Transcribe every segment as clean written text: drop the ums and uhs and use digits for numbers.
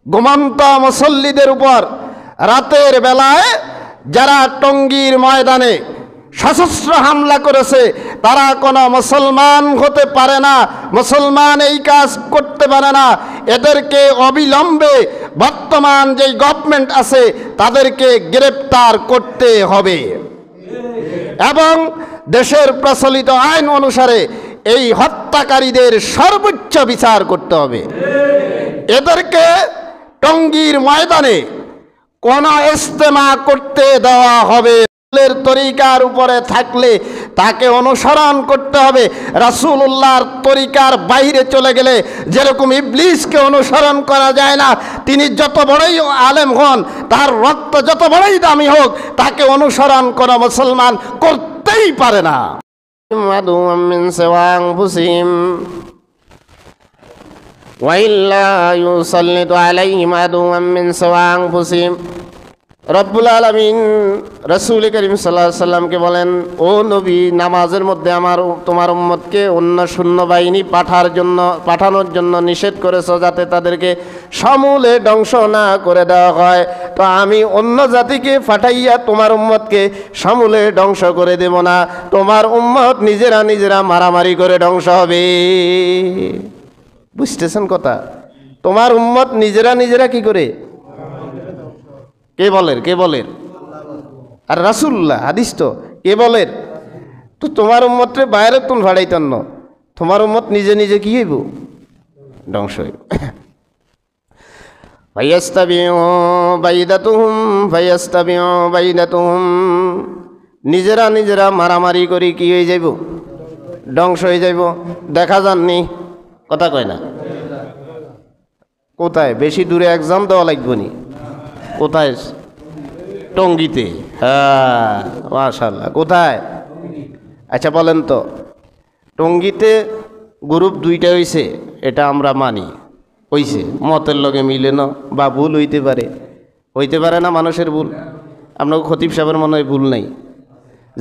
ঘুমন্ত মুসল্লিদের উপর রাতের বেলায় যারা টঙ্গীর ময়দানে সশস্ত্র হামলা করেছে তারা কোনো মুসলমান হতে পারে না, মুসলমান এই কাজ করতে পারে না। এদেরকে অবিলম্বে বর্তমান যেই গভর্নমেন্ট আছে তাদেরকে গ্রেপ্তার করতে হবে এবং দেশের প্রচলিত আইন অনুসারে এই হত্যাকারীদের সর্বোচ্চ বিচার করতে হবে। এদেরকে টঙ্গীর ময়দানে কোন ইজতেমা করতে দেওয়া হবে তরিকার উপরে থাকলে তাকে অনুসরণ করতে হবে। রাসূলুল্লাহর তরিকার বাইরে চলে গেলে যেরকম ইবলিসকে অনুসরণ করা যায় না, তিনি যত বড়ই আলেম হন, তার রক্ত যত বড়ই দামি হোক, তাকে অনুসরণ কোনো মুসলমান করতেই পারে না। রব্বুল আলামিন রাসূল করিম সাল্লাল্লাহু আলাইহি সাল্লামকে বলেন, ও নবী, নামাজের মধ্যে তোমার উম্মতকে অন্য শূন্য বাহিনী পাঠানোর জন্য নিষেধ করেছো, যাতে তাদেরকে সমূলে ধ্বংস না করে দেওয়া হয়। তো আমি অন্য জাতিকে পাঠাইয়া তোমার উম্মতকে সমূলে ধ্বংস করে দেব না, তোমার উম্মত নিজেরা মারামারি করে ধ্বংস হবে। বুঝতেছেন কথা? তোমার উম্মত নিজেরা কি করে? কে বলেন? আর রাসূলুল্লাহ, হাদিস তো কে বলেন? তো তোমার উম্মতরে বাইরে তুন ভাড়াইতেন না, তোমার উম্মত নিজে কি হইব? ধ্বংস হইব। ফায়াস্তাবিউ বাইদাতুহুম, নিজেরা মারামারি করি কি হয়ে যাইব? ধ্বংস হয়ে যাইব। দেখা যাননি? কথা কয় না? কোথায়? বেশি দূরে এক্সাম দেওয়া লাগবে নি? কোথায়? টঙ্গীতে। হ্যাঁ, মাশাআল্লাহ। কোথায়? আচ্ছা বলেন তো, টঙ্গীতে গ্রুপ দুইটা হইছে, এটা আমরা মানি, হইছে, মতের লগে মিলে না, বা ভুল হইতে পারে না, মানুষের ভুল। আপনাকে খতিব সাহেবের মনে হয় ভুল নাই,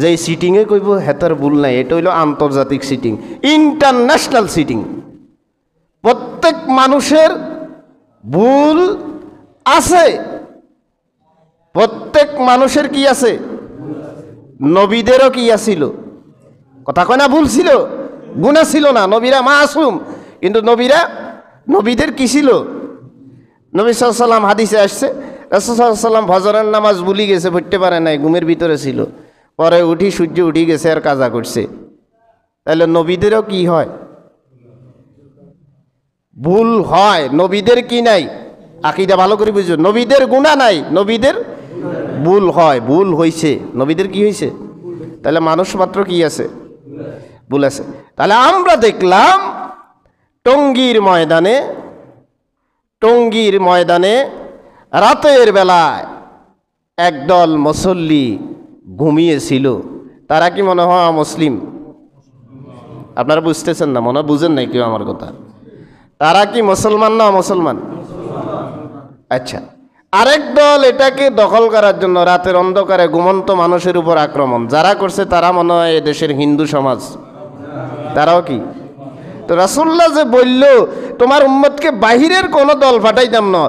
যে সিটিংয়ে কইব হেতার ভুল নাই। এটা হইল আন্তর্জাতিক সিটিং, ইন্টারন্যাশনাল সিটিং। প্রত্যেক মানুষের ভুল আছে, প্রত্যেক মানুষের কি আছে? নবীদেরও কি আছিল? কথা কয় না? ভুল ছিল, গুনাহ ছিল না। নবীরা মাসুম, কিন্তু নবীদের কি ছিল? নবী সাল্লাল্লাহু আলাইহি ওয়াসাল্লাম হাদিসে আসছে, রাসূল সাল্লাল্লাহু আলাইহি ওয়াসাল্লাম ফজরের নামাজ ভুলি গেছে, পড়তে পারে নাই, ঘুমের ভিতরে ছিল, পরে সূর্য উঠি গেছে আর কাজা করছে। তাহলে নবীদেরও কি হয়? ভুল হয়। নবীদের কি নাই? আকীদা ভালো করে বুঝো, নবীদের গুনাহ নাই, নবীদের ভুল হয়, ভুল হইছে। নবীদের কি হইছে? তাহলে মানুষ মাত্র কি আছে? ভুল আছে। তাহলে আমরা দেখলাম টঙ্গীর ময়দানে রাতের বেলায় একদল মুসল্লি ঘুমিয়েছিল। তারা কি মনে হয় মুসলিম? আপনারা বুঝতেছেন না, মনে বুঝেন নাই কেউ আমার কথা। তারা কি মুসলমান না মুসলমান? আচ্ছা, আরেক দল এটাকে দখল করার জন্য রাতের অন্ধকারে ঘুমন্ত মানুষের উপর আক্রমণ যারা করছে, তারা মনে হয় দেশের হিন্দু সমাজ। তারাও কি? তো রাসূলুল্লাহ যে বলল, তোমার উম্মতকে বাহিরের কোনো দল পাঠাইতাম না,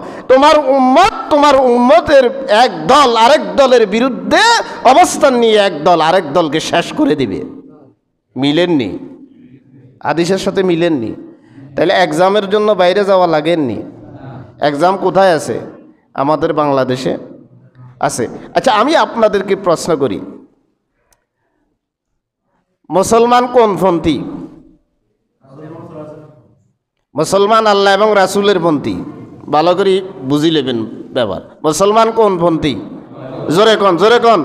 তোমার উম্মতের এক দল আরেক দলের বিরুদ্ধে অবস্থান নিয়ে এক দল আরেক দলকে শেষ করে দিবে। মিলেননি? হাদিসের সাথে মিলেননি? তাহলে এক্সামের জন্য বাইরে যাওয়া লাগেননি। এক্সাম কোথায় আছে? আমাদের বাংলাদেশে আছে। আচ্ছা, আমি আপনাদেরকে প্রশ্ন করি, মুসলমান কোন পন্থী? মুসলমান আল্লাহ এবং রাসূলের পন্থী। ভালো করে বুঝি নেবেন ব্যাপার। মুসলমান কোন পন্থী? জোরে কোন?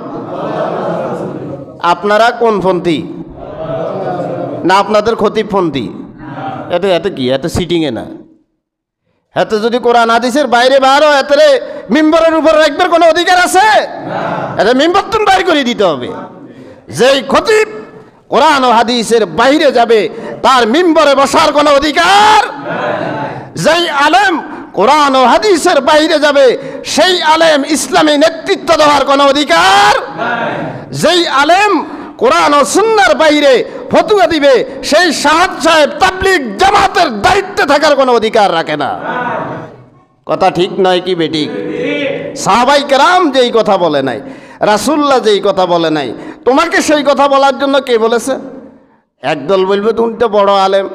আপনারা কোন পন্থী? না আপনাদের খতিব পন্থী? এতে কি? এত সিটিংয়ে না। এতে যদি কোরআন হাদিসের বাইরে বার হয়, এতে মিম্বরের উপর রাখবার কোনো অধিকার আছে? এতে মিম্বর তুমি বাইর করে দিতে হবে। যেই খতিব কোরআন ও হাদিসের বাইরে যাবে, তার মিম্বরে বসার কোনো অধিকার। যেই আলেম কোরআন ও হাদিসের বাইরে যাবে, সেই আলেম ইসলামী নেতৃত্ব দেওয়ার কোনো অধিকার। যেই আলেম কোরআন ও সুন্নাহর বাইরে ফতোয়া দিবে, সেই সাহাব সাহেব তাবলীগ জামাতের দায়িত্বে থাকার কোনো অধিকার রাখে না। কথা ঠিক নয় কি বেঠিক? সাহাবাই কেরাম যেই কথা বলে নাই, রাসূলুল্লাহ যেই কথা বলে নাই, তোমাকে সেই কথা বলার জন্য কে বলেছে? একদল বলবে তুমি তো বড় আলেম,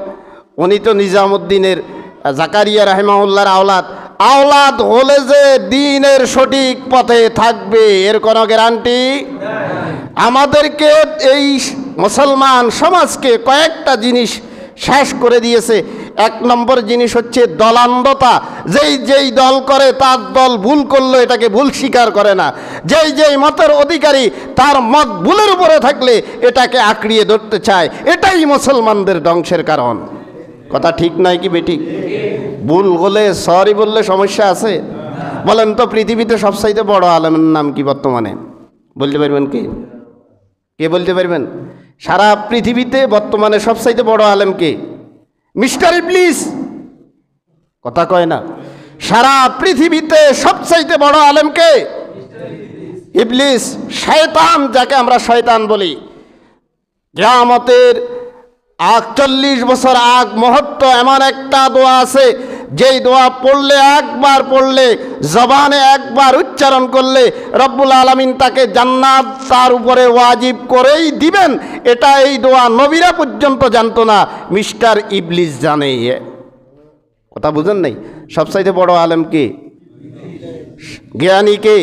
উনি তো নিজামুদ্দিনের জাকারিয়া রাহিমাহুল্লাহর আওলাদ হলে যে দ্বীনের সঠিক পথে থাকবে এর কোনো গ্যারান্টি? আমাদেরকে এই মুসলমান সমাজকে কয়েকটা জিনিস শেষ করে দিয়েছে। এক নম্বর জিনিস হচ্ছে দলান্ধতা। যেই দল করে তার দল ভুল করলো এটাকে ভুল স্বীকার করে না। যেই মতের অধিকারী তার মত ভুলের উপরে থাকলে এটাকে আঁকড়িয়ে ধরতে চায়। এটাই মুসলমানদের ধ্বংসের কারণ। কথা ঠিক নয় কি বেঠিক? ভুল হলে সরি বললে সমস্যা আছে? বলেন তো পৃথিবীতে সবচাইতে বড় আলেমের নাম কি বর্তমানে? বলতে পারবেন কি? কে বলতে পারবেন? সারা পৃথিবীতে বর্তমানে সবচাইতে বড় আলেম কে? মিস্টার ইবলিস। কথা কয় না? সারা পৃথিবীতে সবচাইতে বড় আলেম কে? ইবলিস, শয়তান, যাকে আমরা শয়তান বলি। কিয়ামতের ৪৮ বছর আগ মুহূর্ত এমন একটা দোয়া আছে, যেই দোয়া পড়লে, একবার পড়লে, জবানে একবার উচ্চারণ করলে রব্বুল আলামিন তাকে জান্নাত তার উপরে ওয়াজিব করেই দিবেন। এটা এই দোয়া নবীরা পর্যন্ত জানতো না, মিস্টার ইবলিস জানে। কথা বুঝেন নাই? সবচাইতে বড় আলেম কে? জ্ঞানী কে?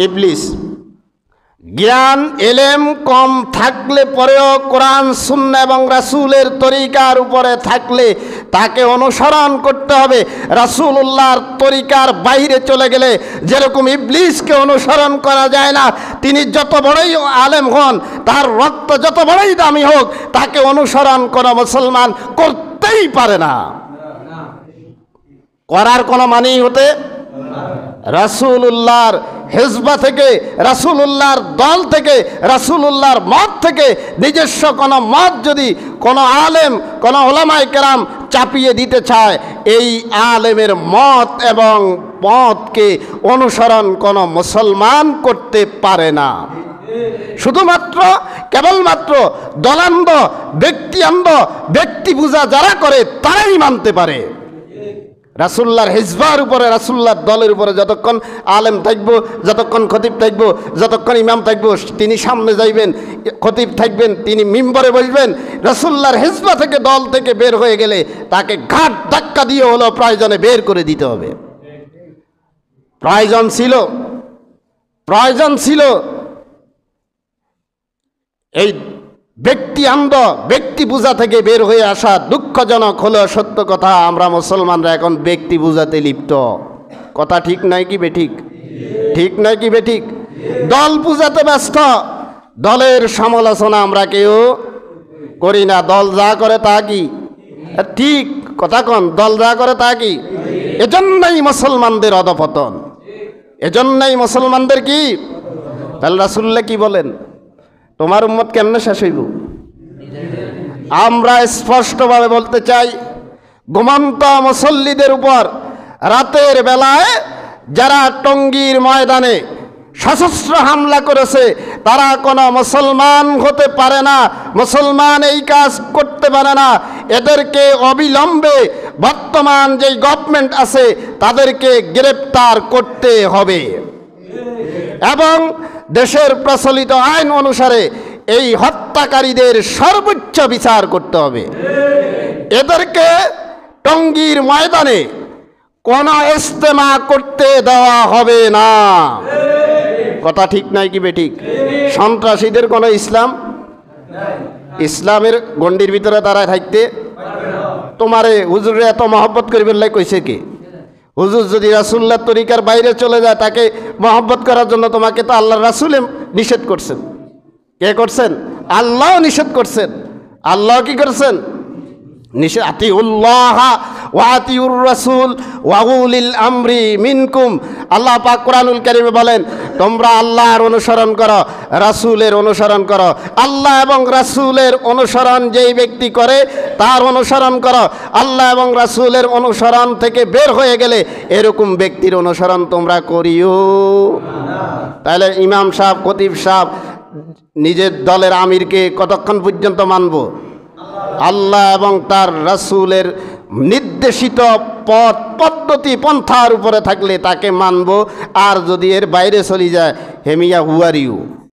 ইবলিস। জ্ঞান এলেম কম থাকলে পরেও কোরআন সুন্নাহ এবং রাসূলের তরিকার উপরে থাকলে তাকে অনুসরণ করতে হবে। রাসূলুল্লাহর তরিকার বাইরে চলে গেলে যেরকম ইবলিসকে অনুসরণ করা যায় না, তিনি যত বড়ই আলেম হন, তার রক্ত যত বড়ই দামি হোক, তাকে অনুসরণ কোনো মুসলমান করতেই পারে না। করার কোনো মানেই হতে রাসূলুল্লাহর হিজবা থেকে, রাসূলুল্লাহর দল থেকে, রাসূলুল্লাহর মত থেকে নিজস্ব কোনো মত যদি কোনো আলেম, কোনো ওলামায়ে কেরাম চাপিয়ে দিতে চায়, এই আলেমের মত এবং পথকে অনুসরণ কোনো মুসলমান করতে পারে না। শুধুমাত্র কেবলমাত্র দলান্ধ, ব্যক্তি পূজা যারা করে তারাই মানতে পারে। রাসূলুল্লাহর হিজবার উপরে, রাসূলুল্লাহর দলের উপরে যতক্ষণ আলেম থাকবো, যতক্ষণ খতিব থাকবো, যতক্ষণ ইমাম থাকবো, তিনি সামনে যাইবেন, খতিব থাকবেন, তিনি মিম্বরে বসবেন। রাসূলুল্লাহর হিজবা থেকে, দল থেকে বের হয়ে গেলে তাকে ঘাট ধাক্কা দিয়ে হলো প্রয়োজনে বের করে দিতে হবে। প্রয়োজন ছিল এই ব্যক্তি পূজা থেকে বের হয়ে আসা। দুঃখজনক হলো সত্য কথা, আমরা মুসলমানরা এখন ব্যক্তি পূজাতে লিপ্ত। কথা ঠিক নয় কি বেঠিক? ঠিক নয় কি বেঠিক? দল পূজাতে ব্যস্ত। দলের সমালোচনা আমরা কেউ করি না। দল যা করে তা কি ঠিক? কথা কন, দল যা করে তা কি? এজন্যই মুসলমানদের অধপতন, এজন্যই মুসলমানদের কি? তাহলে রাসূলুল্লাহ কি বলেন? তোমার উম্মত কেমনে শেষ হইব? আমরা স্পষ্টভাবে বলতে চাই, ঘুমন্ত মুসল্লিদের উপর রাতের বেলায় যারা টঙ্গীর ময়দানে সশস্ত্র হামলা করেছে, তারা কোনো মুসলমান হতে পারে না, মুসলমান এই কাজ করতে পারে না। এদেরকে অবিলম্বে বর্তমান যেই গভর্নমেন্ট আছে তাদেরকে গ্রেপ্তার করতে হবে এবং দেশের প্রচলিত আইন অনুসারে এই হত্যাকারীদের সর্বোচ্চ বিচার করতে হবে। এদেরকে টঙ্গীর ময়দানে কোনো ইজতেমা করতে দেওয়া হবে না। কথা ঠিক নয় কি বেঠিক? সন্ত্রাসীদের কোনো ইসলামের গণ্ডির ভিতরে তারা থাকতে তোমারে হুজুরে এত মহব্বত করিবার লাই কইছে কি? হুজুর যদি রাসূলুল্লাহর তরিকার বাইরে চলে যায়, তাকে মহব্বত করার জন্য তোমাকে তো আল্লাহর রাসূল নিষেধ করছেন। কে করছেন? আল্লাহ নিষেধ করছেন। আল্লাহ কি করছেন? নিষেধ। আতিউল্লাহ ওয়া আতিউর রাসূল ওয়া উলিল আমরি মিনকুম। আল্লাহ পাক কোরআনুল কারীমে বলেন, তোমরা আল্লাহর অনুসরণ করো, রাসূলের অনুসরণ করো। আল্লাহ এবং রাসূলের অনুসরণ যেই ব্যক্তি করে তার অনুসরণ করো। আল্লাহ এবং রাসূলের অনুসরণ থেকে বের হয়ে গেলে এরকম ব্যক্তির অনুসরণ তোমরা করিও। তাহলে ইমাম সাহেব, খতিব সাহেব নিজের দলের আমিরকে কতক্ষণ পর্যন্ত মানব? আল্লাহ এবং তার রাসূলের নির্দেশিত পথ পদ্ধতি পন্থার উপরে থাকলে তাকে মানব, আর যদি এর বাইরে চলে যায় হেমিয়া হু আর ইউ।